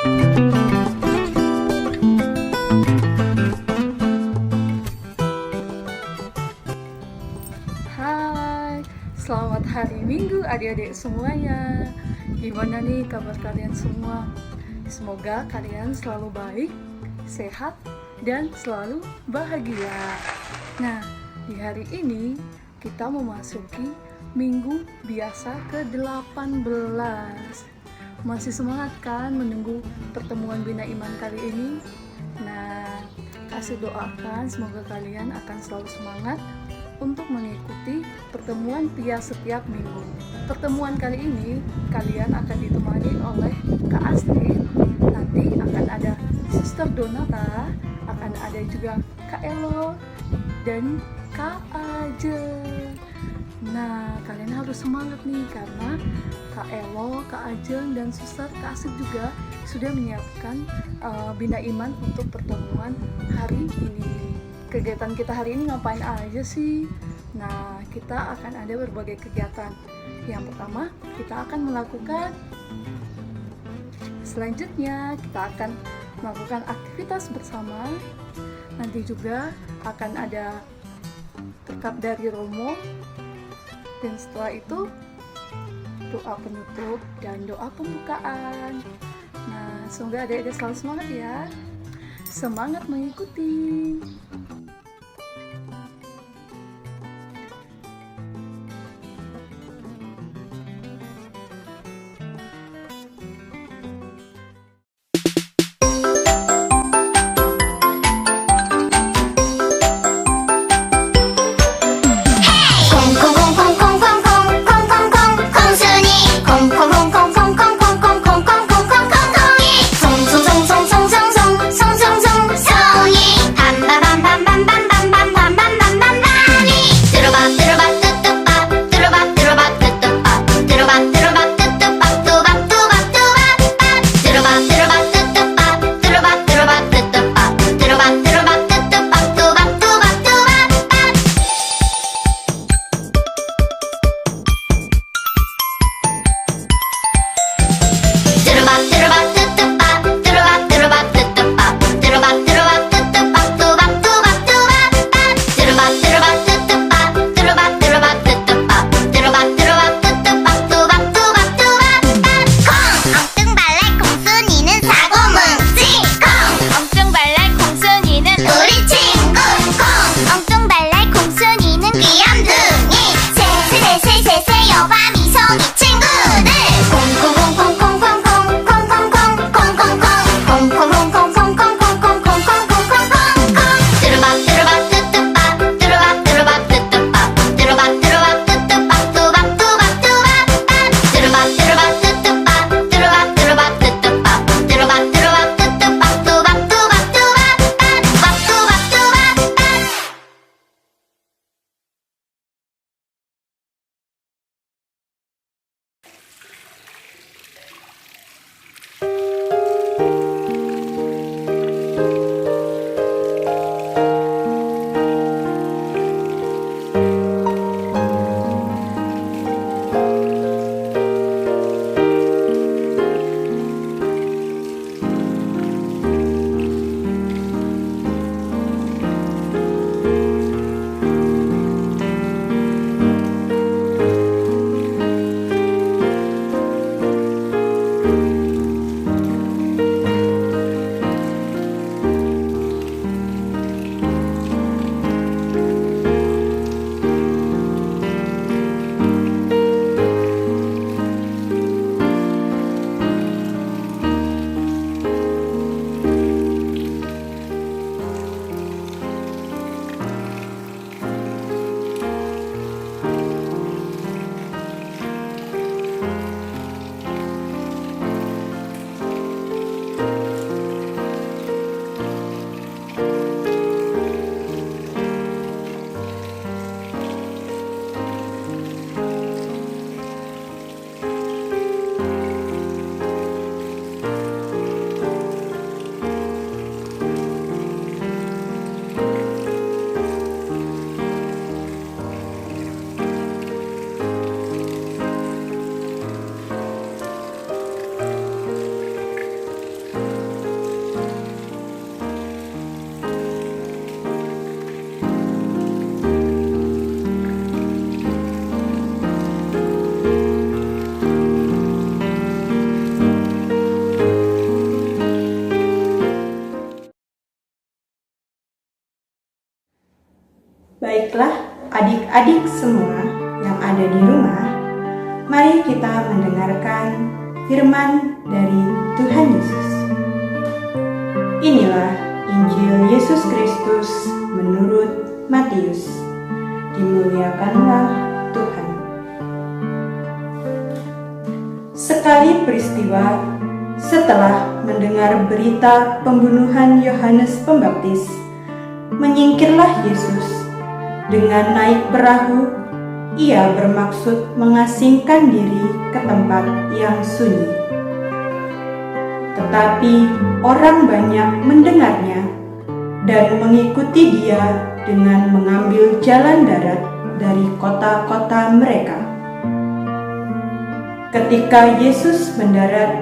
Hai, selamat hari Minggu adik-adik semuanya. Gimana nih kabar kalian semua? Semoga kalian selalu baik, sehat, dan selalu bahagia. Nah, di hari ini kita memasuki Minggu biasa ke-18. Masih semangat kan menunggu pertemuan Bina Iman kali ini? Nah, kasih doakan semoga kalian akan selalu semangat untuk mengikuti pertemuan Pia setiap minggu. Pertemuan kali ini kalian akan ditemani oleh Kak Astrid, nanti akan ada Suster Donata, akan ada juga Kak Elo dan Kak Ajeng. Nah, kalian harus semangat nih karena Kak Elo, Kak Ajeng, dan Suster Kak Astrid juga sudah menyiapkan Bina Iman untuk pertemuan hari ini. Kegiatan kita hari ini ngapain aja sih? Nah, kita akan ada berbagai kegiatan. Yang pertama, kita akan melakukan selanjutnya kita akan melakukan aktivitas bersama. Nanti juga akan ada rekap dari Romo. Dan setelah itu doa penutup dan doa pembukaan. Nah, semoga adik-adik selalu semangat ya. Semangat mengikuti. 방 adik-adik semua yang ada di rumah, mari kita mendengarkan firman dari Tuhan Yesus. Inilah Injil Yesus Kristus menurut Matius. Dimuliakanlah Tuhan. Sekali peristiwa setelah mendengar berita pembunuhan Yohanes Pembaptis, menyingkirlah Yesus. Dengan naik perahu, ia bermaksud mengasingkan diri ke tempat yang sunyi. Tetapi orang banyak mendengarnya dan mengikuti dia dengan mengambil jalan darat dari kota-kota mereka. Ketika Yesus mendarat,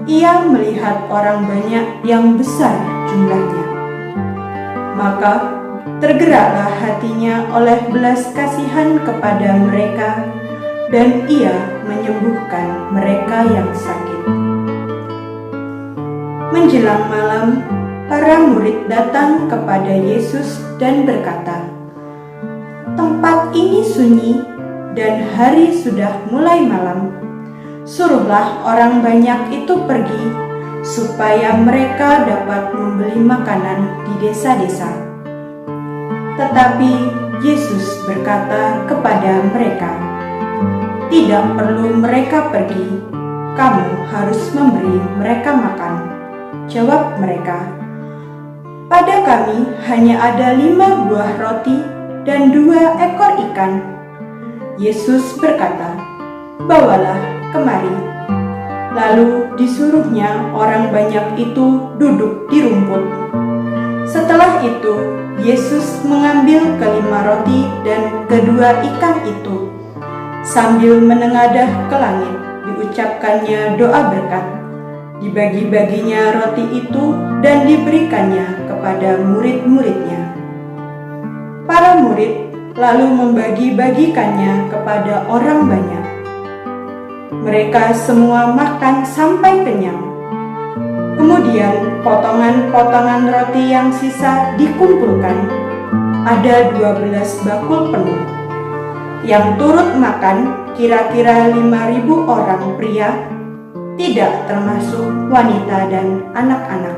ia melihat orang banyak yang besar jumlahnya. Maka tergeraklah hatinya oleh belas kasihan kepada mereka, dan ia menyembuhkan mereka yang sakit. Menjelang malam, para murid datang kepada Yesus dan berkata, "Tempat ini sunyi dan hari sudah mulai malam. Suruhlah orang banyak itu pergi, supaya mereka dapat membeli makanan di desa-desa." Tetapi Yesus berkata kepada mereka, "Tidak perlu mereka pergi, kamu harus memberi mereka makan." Jawab mereka, "Pada kami hanya ada 5 buah roti dan 2 ekor ikan." Yesus berkata, "Bawalah kemari." Lalu disuruhnya orang banyak itu duduk di rumput. Setelah itu, Yesus mengambil ke-5 roti dan ke-2 ikan itu. Sambil menengadah ke langit, diucapkannya doa berkat. Dibagi-baginya roti itu dan diberikannya kepada murid-muridnya. Para murid lalu membagi-bagikannya kepada orang banyak. Mereka semua makan sampai kenyang. Kemudian potongan-potongan roti yang sisa dikumpulkan, ada 12 bakul penuh. Yang turut makan kira-kira 5.000 orang pria, tidak termasuk wanita dan anak-anak.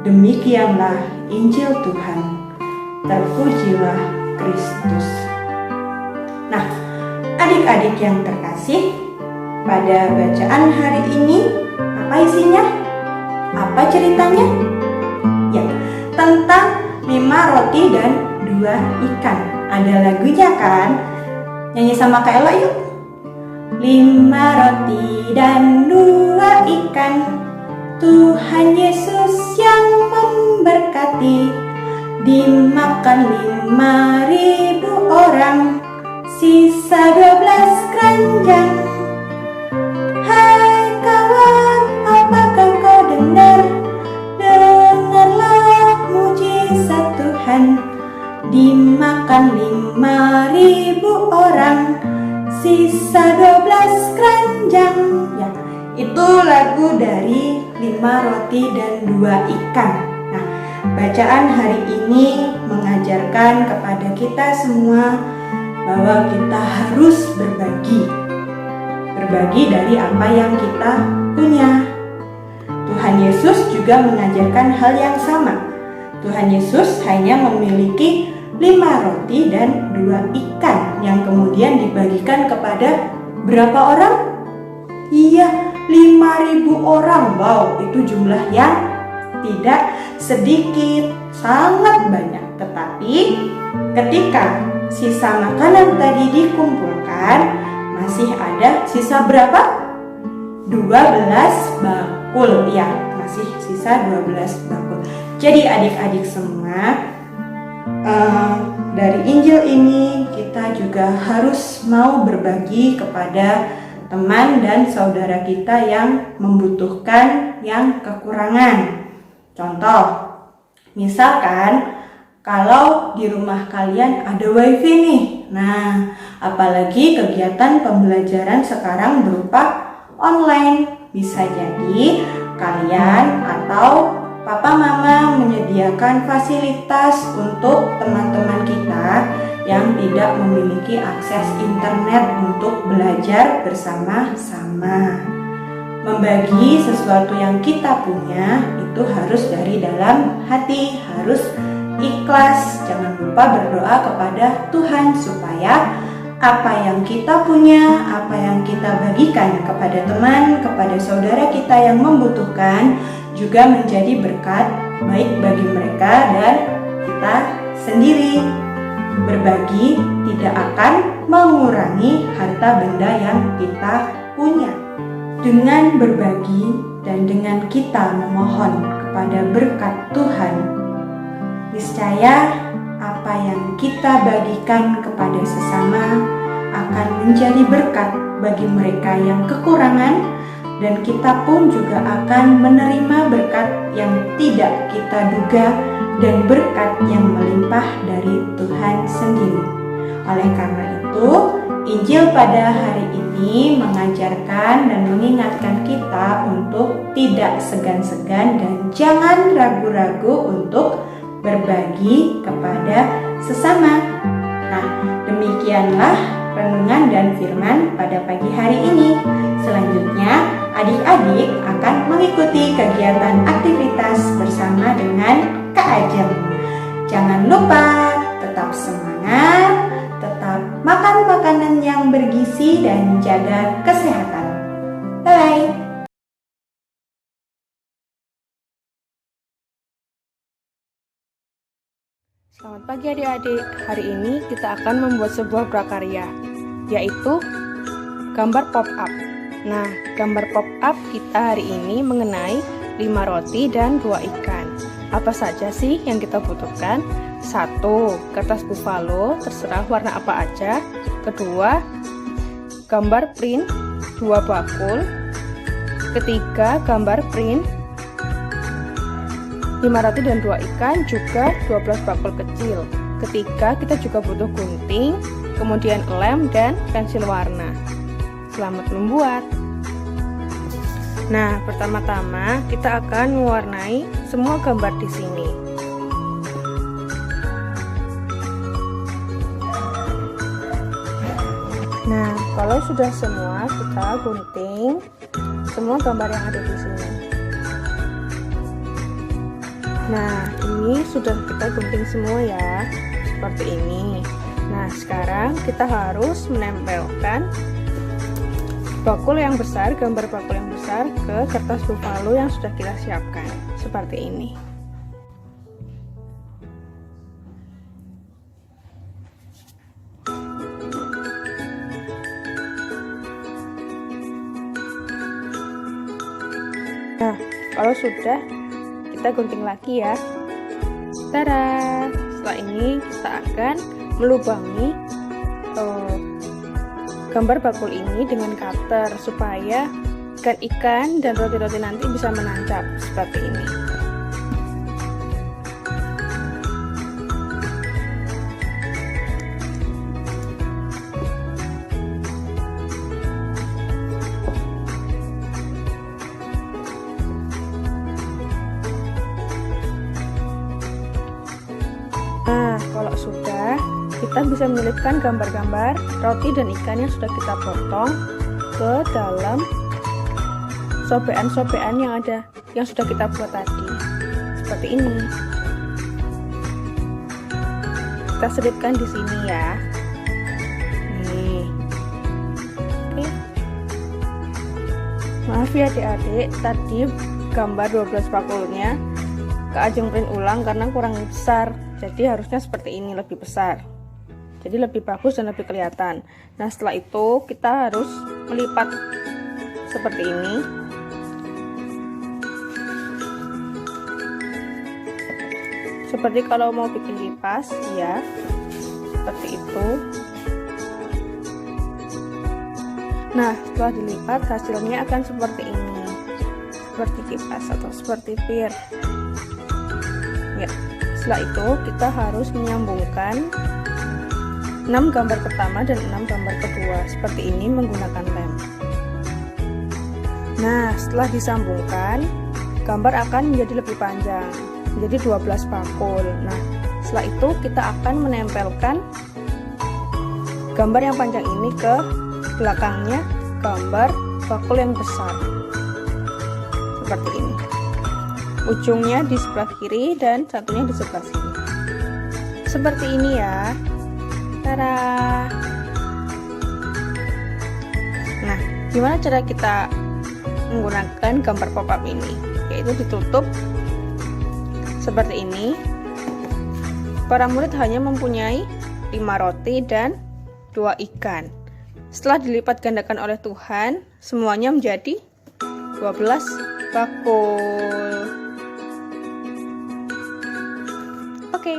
Demikianlah Injil Tuhan. Terpujilah Kristus. Nah, adik-adik yang terkasih, pada bacaan hari ini apa isinya? Apa ceritanya? Ya, tentang 5 roti dan 2 ikan. Ada lagunya kan? Nyanyi sama Kak Ella yuk. 5 roti dan 2 ikan, Tuhan Yesus yang memberkati. Dimakan 5.000 orang, sisa 12 keranjang. Hai kawan, apakah kau dengar? Dengarlah mujizat Tuhan. Dimakan 5.000 orang, sisa 12 keranjang. Ya, itu lagu dari 5 roti dan 2 ikan. Nah, bacaan hari ini mengajarkan kepada kita semua bahwa kita harus berbagi dari apa yang kita punya. Tuhan Yesus juga mengajarkan hal yang sama. Tuhan Yesus hanya memiliki 5 roti dan 2 ikan yang kemudian dibagikan kepada berapa orang? Iya, 5.000 orang. Wow, itu jumlah yang tidak sedikit, sangat banyak. Tetapi ketika sisa makanan tadi dikumpulkan, masih ada sisa berapa? 12 bakul. Ya, masih sisa 12 bakul. Jadi adik-adik semua, dari Injil ini kita juga harus mau berbagi kepada teman dan saudara kita yang membutuhkan, yang kekurangan. Contoh, misalkan kalau di rumah kalian ada wifi nih. Nah, apalagi kegiatan pembelajaran sekarang berupa online. Bisa jadi kalian atau papa mama menyediakan fasilitas untuk teman-teman kita yang tidak memiliki akses internet untuk belajar bersama-sama. Membagi sesuatu yang kita punya itu harus dari dalam hati, harus ikhlas. Jangan lupa berdoa kepada Tuhan supaya apa yang kita punya, apa yang kita bagikan kepada teman, kepada saudara kita yang membutuhkan juga menjadi berkat baik bagi mereka dan kita sendiri. Berbagi tidak akan mengurangi harta benda yang kita punya. Dengan berbagi dan dengan kita memohon kepada berkat Tuhan, niscaya apa yang kita bagikan kepada sesama akan menjadi berkat bagi mereka yang kekurangan, dan kita pun juga akan menerima berkat yang tidak kita duga dan berkat yang melimpah dari Tuhan sendiri. Oleh karena itu, Injil pada hari ini mengajarkan dan mengingatkan kita untuk tidak segan-segan dan jangan ragu-ragu untuk berbagi kepada sesama. Nah, demikianlah renungan dan firman pada pagi hari ini. Selanjutnya, adik-adik akan mengikuti kegiatan aktivitas bersama dengan Kak Ajeng. Jangan lupa tetap semangat, tetap makan makanan yang bergizi dan jaga kesehatan. Bye. Selamat pagi adik-adik. Hari ini kita akan membuat sebuah prakarya, yaitu gambar pop-up. Nah, gambar pop-up kita hari ini mengenai 5 roti dan 2 ikan. Apa saja sih yang kita butuhkan? 1. Kertas buffalo, terserah warna apa aja. 2. Gambar print 2 bakul. 3. Gambar print 5 roti dan 2 ikan, juga 12 bakul kecil. 4, kita juga butuh gunting, kemudian lem dan pensil warna. Selamat membuat. Nah, pertama-tama kita akan mewarnai semua gambar di sini. Nah, kalau sudah semua, kita gunting semua gambar yang ada di sini. Nah, ini sudah kita gunting semua ya, seperti ini. Nah, sekarang kita harus menempelkan bakul yang besar, gambar bakul yang besar ke kertas buffalo yang sudah kita siapkan, seperti ini. Nah, kalau sudah, kita gunting lagi ya. Tada! Setelah ini kita akan melubangi gambar bakul ini dengan cutter supaya ikan-ikan dan roti-roti nanti bisa menancap seperti ini. Nah, kalau sudah, kita bisa menyelipkan gambar-gambar roti dan ikan yang sudah kita potong ke dalam sobekan-sobekan yang sudah kita buat tadi, seperti ini. Kita selipkan di sini ya. Nih. Oke. Maaf ya adik-adik, tadi gambar 12 bakulnya Kak Ajeng print ulang karena kurang besar. Jadi harusnya seperti ini, lebih besar. Jadi lebih bagus dan lebih kelihatan. Nah, setelah itu kita harus melipat seperti ini. Seperti kalau mau bikin kipas, ya. Seperti itu. Nah, setelah dilipat hasilnya akan seperti ini. Seperti kipas atau seperti pir. Ya. Setelah itu kita harus menyambungkan 6 gambar pertama dan 6 gambar kedua seperti ini menggunakan lem. Nah, setelah disambungkan, gambar akan menjadi lebih panjang, menjadi 12 bakul. Nah, setelah itu kita akan menempelkan gambar yang panjang ini ke belakangnya gambar bakul yang besar seperti ini. Ujungnya di sebelah kiri dan satunya di sebelah sini. Seperti ini ya. Tada. Nah, gimana cara kita menggunakan gambar pop-up ini? Yaitu ditutup seperti ini. Para murid hanya mempunyai 5 roti dan 2 ikan. Setelah dilipat gandakan oleh Tuhan, semuanya menjadi 12 bakul. Oke.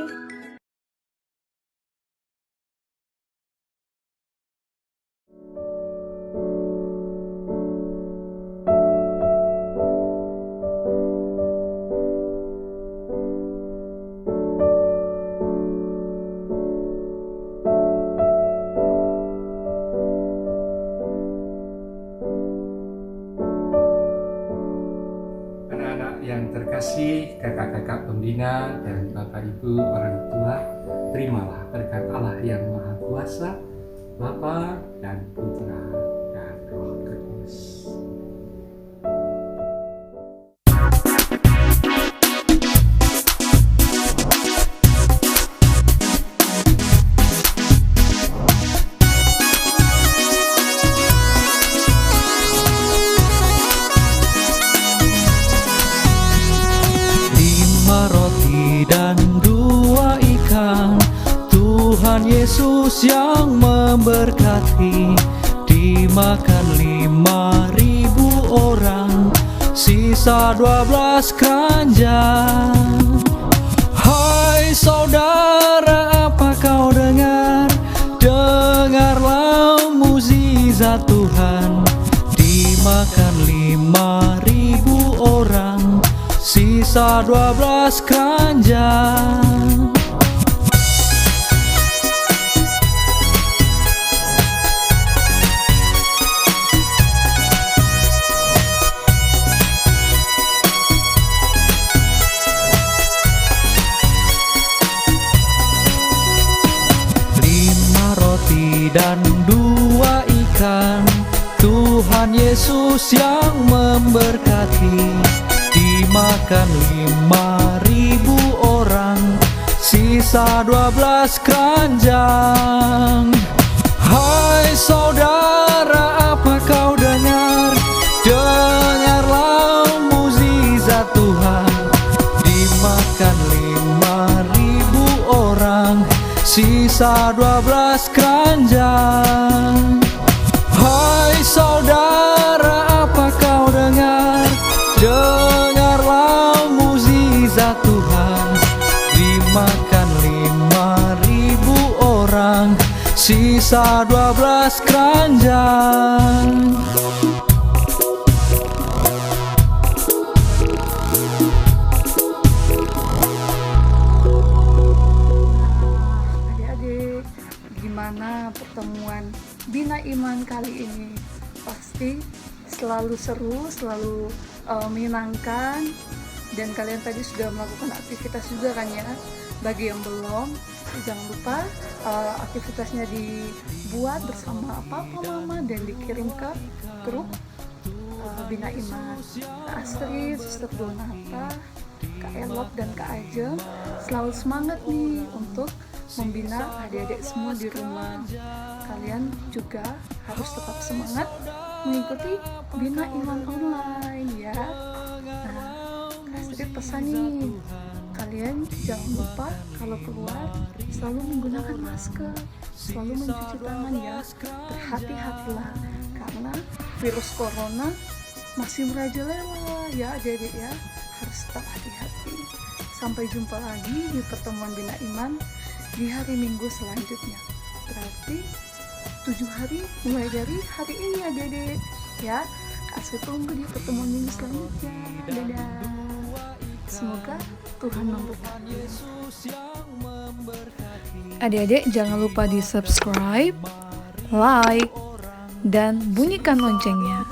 Anak-anak yang terkasih, kakak-kakak pembina dan bapak ibu orang tua, terimalah berkat Allah yang Maha Kuasa, Bapa dan Putra dan Roh Kudus. Dan 2 ikan, Tuhan Yesus yang memberkati, dimakan 5.000 orang, sisa 12 keranjang. Hai saudara, apa kau dengar? Dengarlah mukjizat Tuhan, dimakan 5.000 orang, sisa 12 keranjang. Dan 2 ikan, Tuhan Yesus yang memberkati, dimakan 5.000 orang, sisa 12 keranjang. Hai saudara, apa kau dengar? Dengarlah mukjizat Tuhan, dimakan 5.000 orang, sisa 12 keranjang. Hai saudara, apa kau dengar? Dengarlah mukjizat Tuhan, dimakan 5.000 orang, sisa 12 keranjang. Gimana pertemuan Bina Iman kali ini? Pasti selalu seru, selalu menyenangkan, dan kalian tadi sudah melakukan aktivitas juga kan ya? Bagi yang belum, jangan lupa aktivitasnya dibuat bersama papa mama dan dikirim ke grup Bina Iman. Kak Astrid, Suster Donata, Kak Elok dan Kak Ajeng selalu semangat nih untuk membina adik-adik semua di rumah. Kalian juga harus tetap semangat mengikuti Bina Iman online ya. Nah, Kak Astrid pesan nih, kalian jangan lupa kalau keluar selalu menggunakan masker, selalu mencuci tangan ya. Berhati-hatilah karena virus corona masih merajalela ya adik-adik ya. Harus tetap hati-hati. Sampai jumpa lagi di pertemuan Bina Iman di hari Minggu selanjutnya. Berarti 7 hari mulai dari hari ini adik-adik ya. Kasih tunggu di pertemuan Minggu selanjutnya. Dadah. Semoga Tuhan memberkati. Adik-adik jangan lupa di subscribe, like, dan bunyikan loncengnya